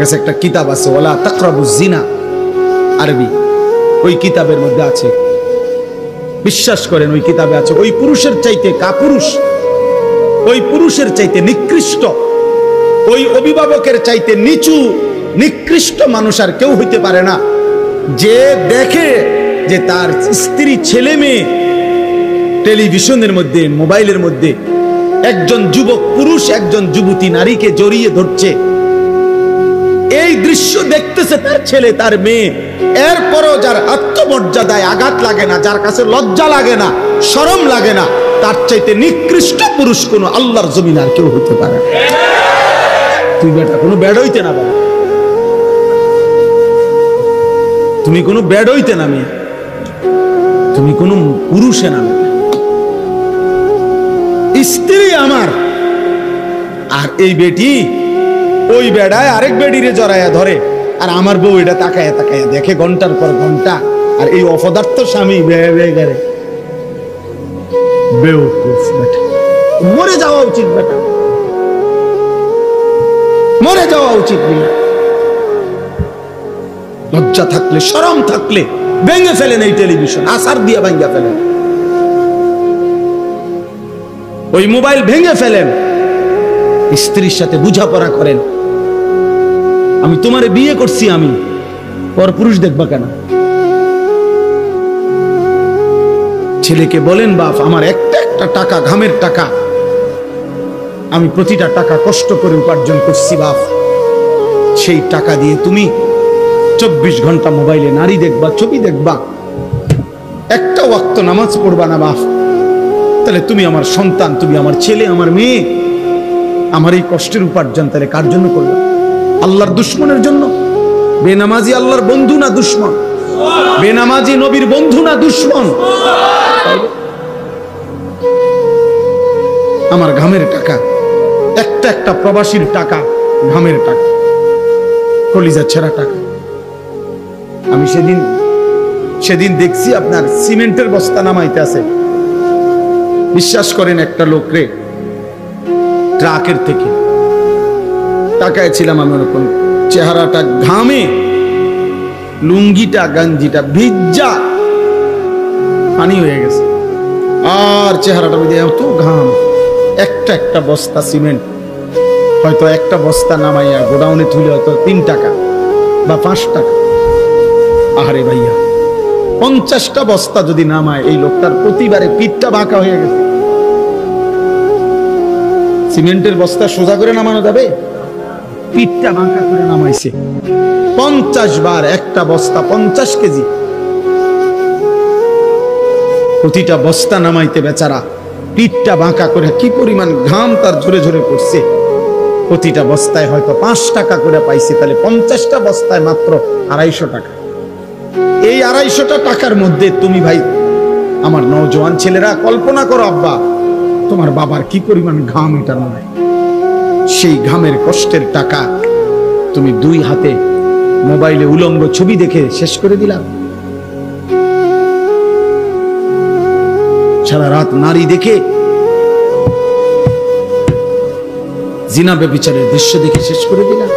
কাছে একটা কিতাব আছে, ওয়ালা তাকরাবুজ জিনা, আরবি। ওই কিতাবের মধ্যে আছে, বিশ্বাস করেন ওই কিতাবে আছে, ওই পুরুষের চাইতে কাপুরুষ, ওই পুরুষের চাইতে নিকৃষ্ট, ওই অভিভাবকের চাইতে নিচু নিকৃষ্ট মানুষ আর কেউ হইতে পারে না, যে দেখে যে তার স্ত্রী ছেলে মেয়ে টেলিভিশনের মধ্যে মোবাইলের মধ্যে একজন যুবক পুরুষ একজন যুবতী নারীকে জড়িয়ে ধরছে, এই দৃশ্য দেখতেছে তার ছেলে তার মেয়ে, এরপরও যার আত্মমর্যাদায় আঘাত লাগে না, যার কাছে লজ্জা লাগে না, শরম লাগে না, তার চাইতে নিকৃষ্ট পুরুষ কোন আল্লাহর জমিন আর কেউ হতে পারে না। তুই বেটা কোনো ব্যাড হইতে না বাবা, তুমি কোনো ব্যাড হইতে না মেয়ে, তুমি কোনো পুরুষে না। স্ত্রী আমার আর এই বেটি ওই বেড়ায় আরেক বেডিরে জড়াইয়া ধরে, আর আমার বউ এটা তাকায়া তাকায়া দেখে ঘন্টার পর ঘন্টা, আর এই অপদার্থ স্বামী বেড়ে বেউকুফ বেটা, মরে যাওয়া উচিত বেটা, মরে যাওয়া উচিত। লজ্জা থাকলে শরম থাকলে ভেঙে ফেলেন এই টেলিভিশন, আসার দিয়ে ভেঙে ফেলেন, ওই মোবাইল ভেঙে ফেলেন, স্ত্রীর সাথে বুঝাপড়া করেন। আমি তোমারে বিয়ে করছি, আমি পর পুরুষ দেখবা কেন? ছেলেকে বলেন বাপ আমার একটা একটা টাকা ঘামের টাকা, আমি প্রতিটা টাকা কষ্ট করে উপার্জন করছি বাপ, সেই টাকা দিয়ে তুমি 24 ঘন্টা মোবাইলে নারী দেখবা, ছবি দেখবা, একটা ওয়াক্ত নামাজ পড়বা না বাপ, তাহলে তুমি আমার সন্তান, তুমি আমার ছেলে, আমার মেয়ে, আমার এই কষ্টের উপার্জন তাহলে কার জন্য করলাম? আল্লাহর দুশ্মনের জন্য? বেনামাজি আল্লাহর বন্ধু না দুশ্মন? বেনামাজি নবীর বন্ধু না দুশ্মন? আমার ঘামের টাকা, একটা একটা প্রবাসীর টাকা, ঘামের টাকা, কলিজা ছেঁড়া টাকা। আমি সেদিন দেখছি আপনার সিমেন্টের বস্তা নামাইতে আছে, বিশ্বাস করেন একটা লোকরে ট্রাকের থেকে তাকায় ছিলাম আমি, ওরকম চেহারাটা ঘামে, লুঙ্গিটা গাঞ্জিটা ভিজা পানি হয়ে গেছে, আর চেহারাটা মধ্যে এত ঘাম, একটা একটা বস্তা সিমেন্ট, হয়তো একটা বস্তা নামাইয়া গোডাউনে তুলে হয়তো 3 টাকা বা 5 টাকা। আরে ভাইয়া 50টা বস্তা যদি নামায়, এই লোকটার প্রতিবারে পিঠটা বাঁকা হয়ে গেছে। সিমেন্টের বস্তা সোজা করে নামানো যাবে? পিঠটা বাঁকা করে নামাইছে 50 বার, একটা বস্তা 50 কেজি, প্রতিটা বস্তা নামাইতে বেচারা পিঠটা বাঁকা করে, কি পরিমাণ ঘাম তার ঝরে ঝরে পড়ছে। প্রতিটা বস্তায় হয়তো 5 টাকা করে পাইছে, তাহলে 50টা বস্তায় মাত্র 250 টাকা। এই 250 টাকার মধ্যে তুমি ভাই আমার নওজোয়ান ছেলেরা কল্পনা করো, আব্বা তোমার বাবার কি পরিমাণ ঘাম এটার মধ্যে, সেই ঘামের কষ্টের টাকা তুমি 2 হাতে মোবাইলে উলঙ্গ ছবি দেখে শেষ করে দিলাম। সারা রাত নারী দেখে, জিনা ব্যভিচারের দৃশ্য দেখে শেষ করে দিলাম।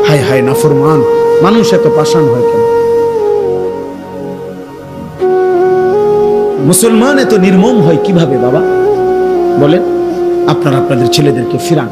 হায় হায় নাফরমান মানুষ এত পাষাণ হয় কেন? মুসলমান এত নির্মম হয় কিভাবে বাবা বলেন? আপনারা আপনাদের ছেলেদেরকে ফিরান,